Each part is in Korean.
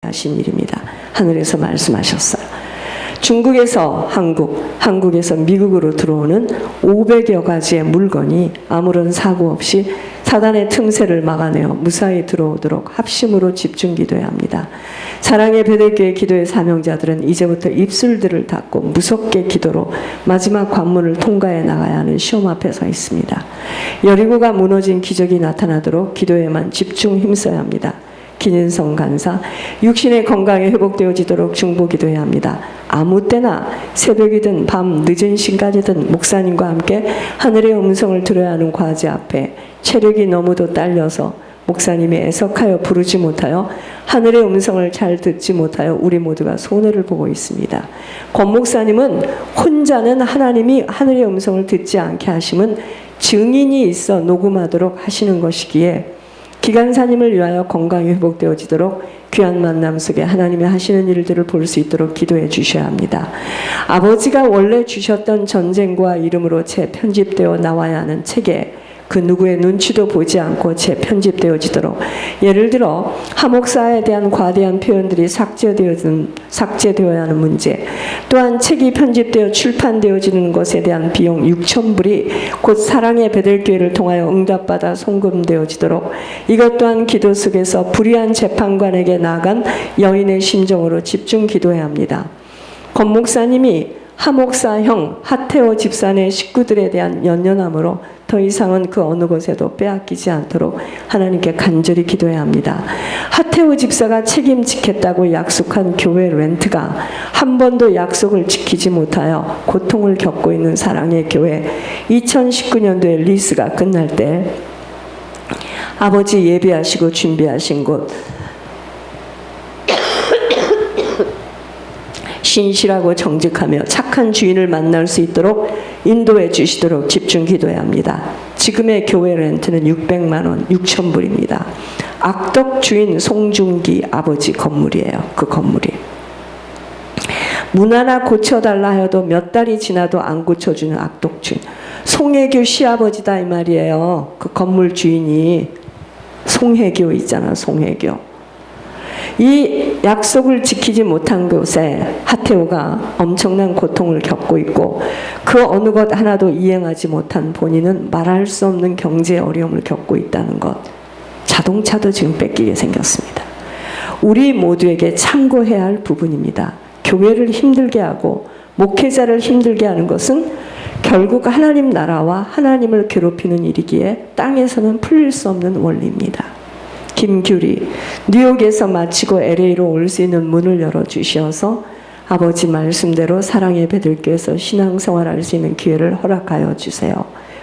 하신 일입니다. 하늘에서 말씀하셨어요. 중국에서 한국에서 미국으로 들어오는 500여 가지의 물건이 아무런 사고 없이 사단의 틈새를 막아내어 무사히 들어오도록 합심으로 집중 기도해야 합니다. 사랑의 베들교회 기도의 사명자들은 이제부터 입술들을 닫고 무섭게 기도로 마지막 관문을 통과해 나가야 하는 시험 앞에 서 있습니다. 여리고가 무너진 기적이 나타나도록 기도에만 집중 힘써야 합니다. 김인성 간사, 육신의 건강이 회복되어지도록 중보기도해야 합니다. 아무 때나 새벽이든 밤 늦은 시간이든 목사님과 함께 하늘의 음성을 들어야 하는 과제 앞에 체력이 너무도 딸려서 목사님이 애석하여 부르지 못하여 하늘의 음성을 잘 듣지 못하여 우리 모두가 손해를 보고 있습니다. 권 목사님은 혼자는 하나님이 하늘의 음성을 듣지 않게 하심은 증인이 있어 녹음하도록 하시는 것이기에 기간사님을 위하여 건강이 회복되어지도록 귀한 만남 속에 하나님이 하시는 일들을 볼 수 있도록 기도해 주셔야 합니다. 아버지가 원래 주셨던 전쟁과 이름으로 재편집되어 나와야 하는 책에 그 누구의 눈치도 보지 않고 재편집되어지도록, 예를 들어 하목사에 대한 과대한 표현들이 삭제되어야 하는 문제, 또한 책이 편집되어 출판되어지는 것에 대한 비용 6,000불이 곧 사랑의 베들교회를 통하여 응답받아 송금되어지도록, 이것 또한 기도 속에서 불의한 재판관에게 나아간 여인의 심정으로 집중 기도해야 합니다. 권 목사님이 하목사형 하태호 집사의 식구들에 대한 연연함으로 더 이상은 그 어느 곳에도 빼앗기지 않도록 하나님께 간절히 기도해야 합니다. 하태호 집사가 책임지겠다고 약속한 교회 렌트가 한 번도 약속을 지키지 못하여 고통을 겪고 있는 사랑의 교회, 2019년도에 리스가 끝날 때 아버지 예비하시고 준비하신 곳 신실하고 정직하며 착한 주인을 만날 수 있도록 인도해 주시도록 집중 기도해야 합니다. 지금의 교회 렌트는 600만 원, 6,000불입니다. 악덕 주인 송중기 아버지 건물이에요. 그 건물이. 문 하나 고쳐달라 해도 몇 달이 지나도 안 고쳐주는 악덕 주인. 송혜교 시아버지다 이 말이에요. 그 건물 주인이 송혜교 있잖아, 송혜교. 이 약속을 지키지 못한 곳에 하태호가 엄청난 고통을 겪고 있고, 그 어느 것 하나도 이행하지 못한 본인은 말할 수 없는 경제 어려움을 겪고 있다는 것. 자동차도 지금 뺏기게 생겼습니다. 우리 모두에게 참고해야 할 부분입니다. 교회를 힘들게 하고 목회자를 힘들게 하는 것은 결국 하나님 나라와 하나님을 괴롭히는 일이기에 땅에서는 풀릴 수 없는 원리입니다. 김규리, 뉴욕에서 마치고 LA로 올 수 있는 문을 열어주셔서 아버지 말씀대로 사랑의 베들교회에서 신앙생활할 수 있는 기회를 허락하여 주세요.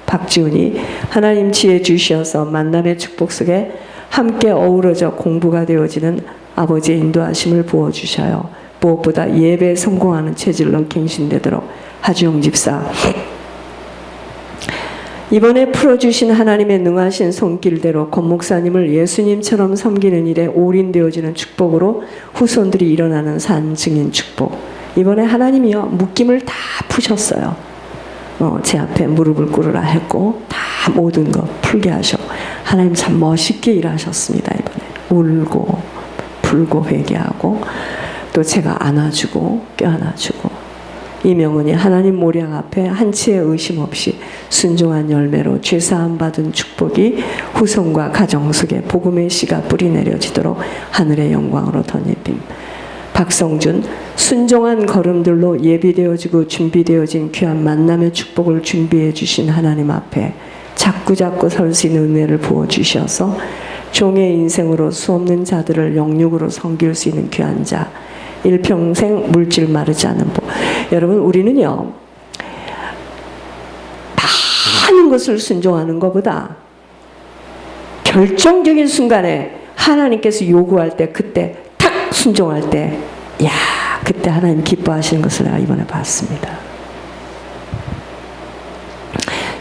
박지훈이, 하나님 지혜 주셔서 만남의 축복 속에 함께 어우러져 공부가 되어지는 아버지의 인도하심을 부어주셔요. 무엇보다 예배에 성공하는 체질로 갱신되도록 하주영 집사, 이번에 풀어주신 하나님의 능하신 손길대로 권 목사님을 예수님처럼 섬기는 일에 올인되어지는 축복으로 후손들이 일어나는 산 증인 축복. 이번에 하나님이요 묶임을 다 푸셨어요. 제 앞에 무릎을 꿇으라 했고 다 모든 것 풀게 하셔. 하나님 참 멋있게 일하셨습니다. 이번에 울고 풀고 회개하고 또 제가 안아주고 껴안아주고, 이명은이 하나님 모량 앞에 한치의 의심 없이 순종한 열매로 죄사함 받은 축복이 후손과 가정 속에 복음의 씨가 뿌리 내려지도록 하늘의 영광으로 덧입힘. 박성준, 순종한 걸음들로 예비되어지고 준비되어진 귀한 만남의 축복을 준비해 주신 하나님 앞에 자꾸자꾸 설 수 있는 은혜를 부어주셔서 종의 인생으로 수없는 자들을 영육으로 섬길 수 있는 귀한 자, 일평생 물질 마르지 않은 복. 여러분, 우리는요 많은 것을 순종하는 것보다 결정적인 순간에 하나님께서 요구할 때, 그때 탁 순종할 때, 야, 그때 하나님 기뻐하시는 것을 내가 이번에 봤습니다.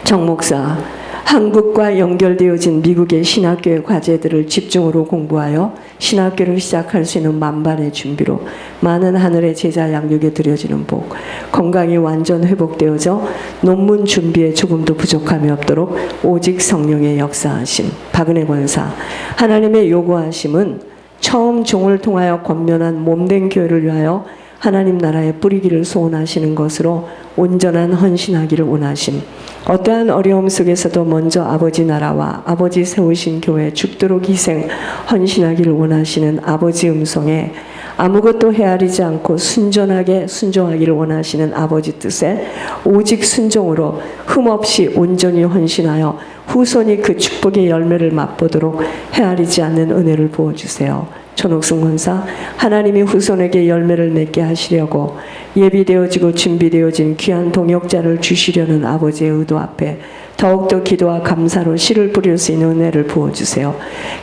정 목사, 한국과 연결되어진 미국의 신학교의 과제들을 집중으로 공부하여 신학교를 시작할 수 있는 만반의 준비로 많은 하늘의 제자 양육에 드려지는 복, 건강이 완전 회복되어져 논문 준비에 조금도 부족함이 없도록 오직 성령의 역사하심. 박은혜 권사, 하나님의 요구하심은 처음 종을 통하여 권면한 몸된 교회를 위하여 하나님 나라에 뿌리기를 소원하시는 것으로 온전한 헌신하기를 원하심. 어떠한 어려움 속에서도 먼저 아버지 나라와 아버지 세우신 교회 죽도록 희생 헌신하기를 원하시는 아버지 음성에 아무것도 헤아리지 않고 순전하게 순종하기를 원하시는 아버지 뜻에 오직 순종으로 흠없이 온전히 헌신하여 후손이 그 축복의 열매를 맛보도록 헤아리지 않는 은혜를 부어주세요. 전옥승 권사, 하나님이 후손에게 열매를 맺게 하시려고 예비되어지고 준비되어진 귀한 동역자를 주시려는 아버지의 의도 앞에 더욱더 기도와 감사로 씨를 뿌릴 수 있는 은혜를 부어주세요.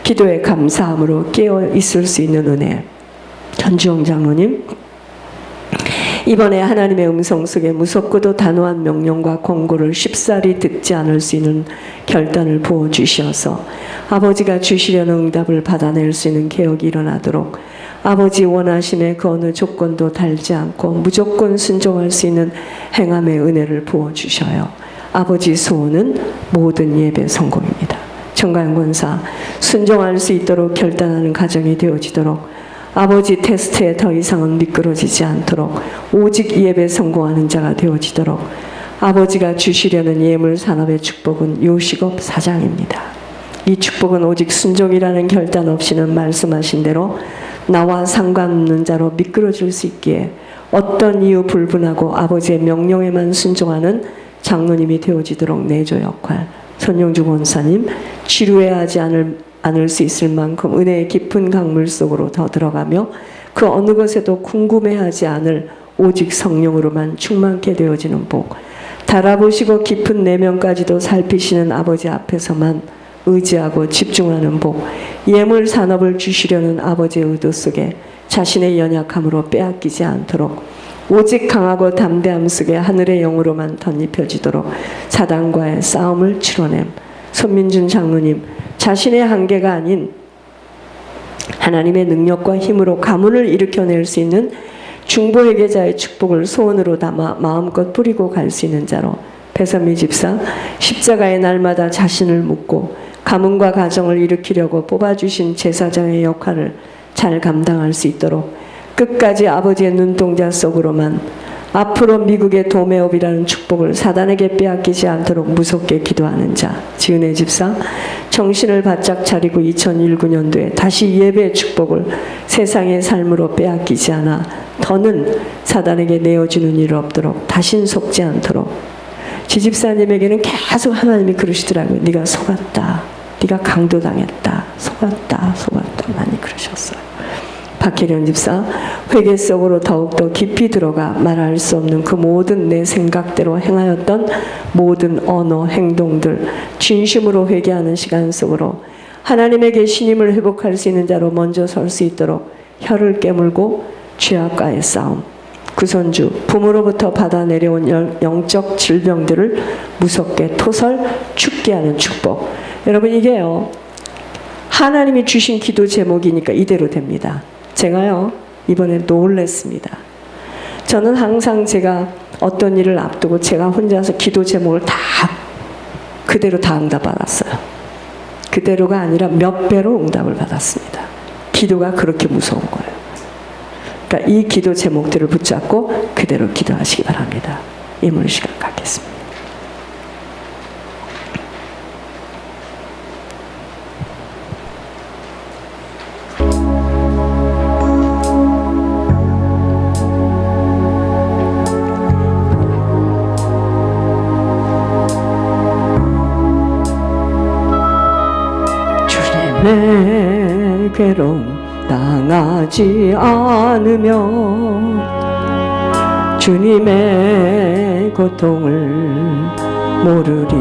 기도에 감사함으로 깨어 있을 수 있는 은혜. 전주영 장로님, 이번에 하나님의 음성 속에 무섭고도 단호한 명령과 권고를 쉽사리 듣지 않을 수 있는 결단을 부어주셔서 아버지가 주시려는 응답을 받아낼 수 있는 개혁이 일어나도록 아버지 원하심에 그 어느 조건도 달지 않고 무조건 순종할 수 있는 행함의 은혜를 부어주셔요. 아버지 소원은 모든 예배 성공입니다. 정가영 권사, 순종할 수 있도록 결단하는 가정이 되어지도록 아버지 테스트에 더 이상은 미끄러지지 않도록 오직 예배 성공하는 자가 되어지도록 아버지가 주시려는 예물 산업의 축복은 요식업 사장입니다. 이 축복은 오직 순종이라는 결단 없이는 말씀하신 대로 나와 상관없는 자로 미끄러질 수 있기에 어떤 이유 불분하고 아버지의 명령에만 순종하는 장로님이 되어지도록 내조 역할. 손용주 권사님, 지루해하지 않을 수 있을 만큼 은혜의 깊은 강물 속으로 더 들어가며 그 어느 것에도 궁금해하지 않을 오직 성령으로만 충만케 되어지는 복. 달아보시고 깊은 내면까지도 살피시는 아버지 앞에서만 의지하고 집중하는 복. 예물 산업을 주시려는 아버지의 의도 속에 자신의 연약함으로 빼앗기지 않도록 오직 강하고 담대함 속에 하늘의 영으로만 덧입혀지도록 사단과의 싸움을 치러냄. 손민준 장로님, 자신의 한계가 아닌 하나님의 능력과 힘으로 가문을 일으켜낼 수 있는 중보회계자의 축복을 소원으로 담아 마음껏 뿌리고 갈 수 있는 자로 배선미 집사, 십자가의 날마다 자신을 묻고 가문과 가정을 일으키려고 뽑아주신 제사장의 역할을 잘 감당할 수 있도록 끝까지 아버지의 눈동자 속으로만 앞으로 미국의 도매업이라는 축복을 사단에게 빼앗기지 않도록 무섭게 기도하는 자. 지은혜 집사, 정신을 바짝 차리고 2019년도에 다시 예배의 축복을 세상의 삶으로 빼앗기지 않아 더는 사단에게 내어주는 일 없도록 다신 속지 않도록. 지집사님에게는 계속 하나님이 그러시더라고요. 네가 속았다, 네가 강도당했다, 속았다 많이 그러셨어요. 박혜련 집사, 회개 속으로 더욱더 깊이 들어가 말할 수 없는 그 모든 내 생각대로 행하였던 모든 언어, 행동들 진심으로 회개하는 시간 속으로 하나님에게 신임을 회복할 수 있는 자로 먼저 설 수 있도록 혀를 깨물고 죄악과의 싸움. 구선주, 부모로부터 받아 내려온 영적 질병들을 무섭게 토설, 죽게 하는 축복. 여러분, 이게요, 하나님이 주신 기도 제목이니까 이대로 됩니다. 제가요, 이번에 놀랬습니다. 저는 항상 제가 어떤 일을 앞두고 제가 혼자서 기도 제목을 그대로 다 응답받았어요. 그대로가 아니라 몇 배로 응답을 받았습니다. 기도가 그렇게 무서운 거예요. 그러니까 이 기도 제목들을 붙잡고 그대로 기도하시기 바랍니다. 예물 시간 갖겠습니다. 내 괴로움 당하지 않으며 주님의 고통을 모르리.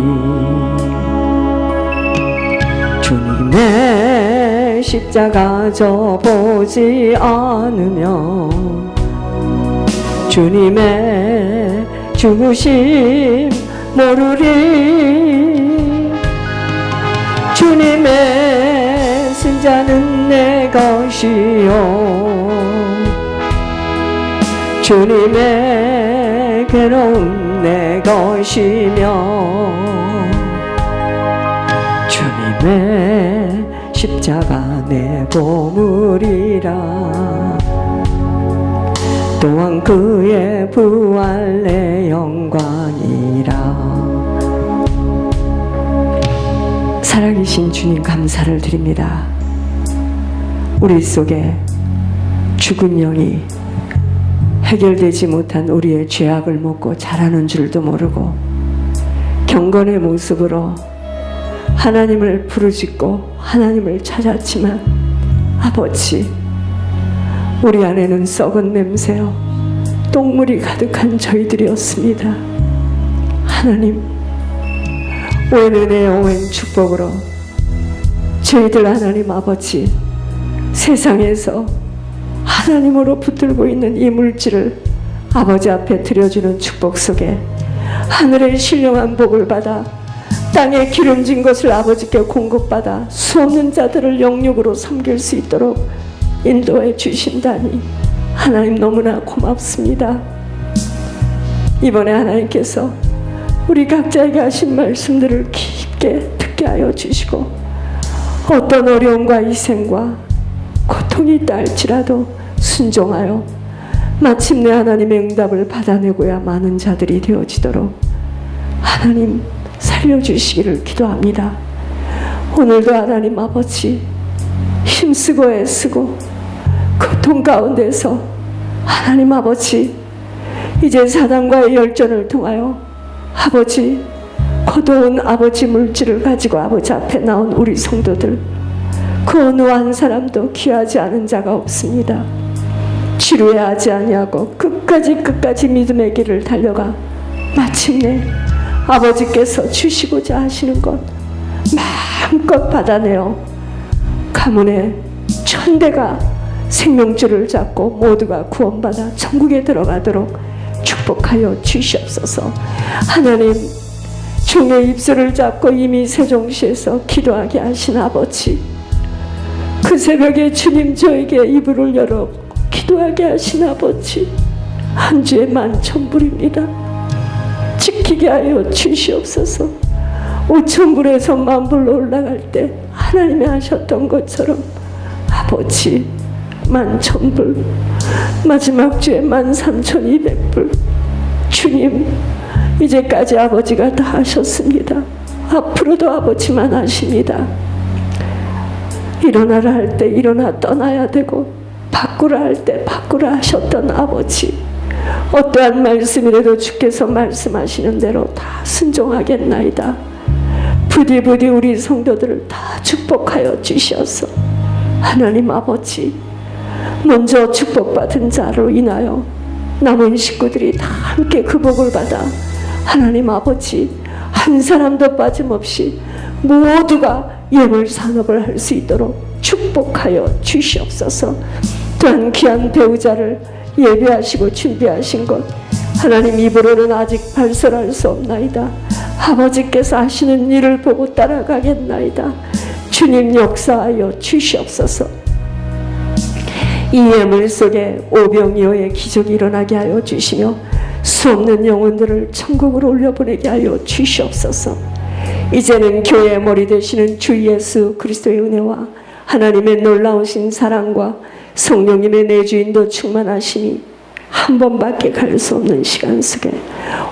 주님의 십자가 져보지 않으며 주님의 죽으심 모르리. 주님의 승자는 내 것이요 주님의 괴로움 내 것이며 주님의 십자가 내 보물이라. 또한 그의 부활 내 영광이라. 살아계신 주님 감사를 드립니다. 우리 속에 죽은 영이 해결되지 못한 우리의 죄악을 묻고 자라는 줄도 모르고 경건의 모습으로 하나님을 부르짖고 하나님을 찾았지만 아버지, 우리 안에는 썩은 냄새요 똥물이 가득한 저희들이었습니다. 하나님, 오랜 은혜, 오랜 축복으로 저희들 하나님 아버지, 세상에서 하나님으로 붙들고 있는 이 물질을 아버지 앞에 드려주는 축복 속에 하늘의 신령한 복을 받아 땅에 기름진 것을 아버지께 공급받아 수없는 자들을 영육으로 섬길 수 있도록 인도해 주신다니 하나님 너무나 고맙습니다. 이번에 하나님께서 우리 각자에게 하신 말씀들을 깊게 듣게 하여 주시고 어떤 어려움과 희생과 고통이 있다 할지라도 순종하여 마침내 하나님의 응답을 받아내고야 많은 자들이 되어지도록 하나님 살려주시기를 기도합니다. 오늘도 하나님 아버지 힘쓰고 애쓰고 고통 가운데서 하나님 아버지 이제 사단과의 열전을 통하여 아버지 거두은 아버지 물질을 가지고 아버지 앞에 나온 우리 성도들, 그 어느 한 사람도 귀하지 않은 자가 없습니다. 지루해하지 아니하고 끝까지 믿음의 길을 달려가 마침내 아버지께서 주시고자 하시는 것 마음껏 받아내어 가문의 천대가 생명줄을 잡고 모두가 구원받아 천국에 들어가도록 축복하여 주시옵소서. 하나님, 종의 입술을 잡고 이미 세종시에서 기도하게 하신 아버지, 그 새벽에 주님 저에게 이불을 열어 기도하게 하신 아버지, 한 주에 만천불입니다. 지키게 하여 주시옵소서. 5,000불에서 10,000불로 올라갈 때 하나님이 하셨던 것처럼 아버지 10,000불, 마지막 주에 13,200불, 주님 이제까지 아버지가 다 하셨습니다. 앞으로도 아버지만 하십니다. 일어나라 할 때 일어나 떠나야 되고 바꾸라 할 때 바꾸라 하셨던 아버지, 어떠한 말씀이라도 주께서 말씀하시는 대로 다 순종하겠나이다. 부디 우리 성도들을 다 축복하여 주셔서 하나님 아버지, 먼저 축복받은 자로 인하여 남은 식구들이 다 함께 그 복을 받아 하나님 아버지 한 사람도 빠짐없이 모두가 예물 산업을 할 수 있도록 축복하여 주시옵소서. 또한 귀한 배우자를 예비하시고 준비하신 것 하나님 입으로는 아직 발설할 수 없나이다. 아버지께서 하시는 일을 보고 따라가겠나이다. 주님 역사하여 주시옵소서. 이 예물 속에 오병이어의 기적이 일어나게 하여 주시며 수없는 영혼들을 천국으로 올려보내게 하여 주시옵소서. 이제는 교회의 머리 되시는 주 예수 그리스도의 은혜와 하나님의 놀라우신 사랑과 성령님의 내주인도 충만하심이 한 번밖에 갈 수 없는 시간 속에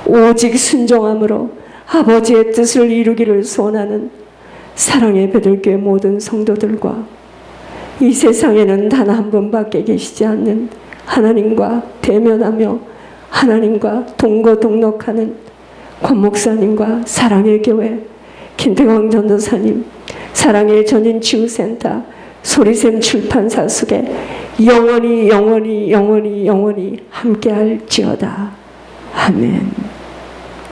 오직 순종함으로 아버지의 뜻을 이루기를 소원하는 사랑의 베들교회 모든 성도들과 이 세상에는 단 한 분밖에 계시지 않는 하나님과 대면하며 하나님과 동거동록하는 권 목사님과 사랑의 교회, 김태광 전도사님, 사랑의 전인치유센터, 소리샘 출판사 속에 영원히 함께할지어다. 아멘.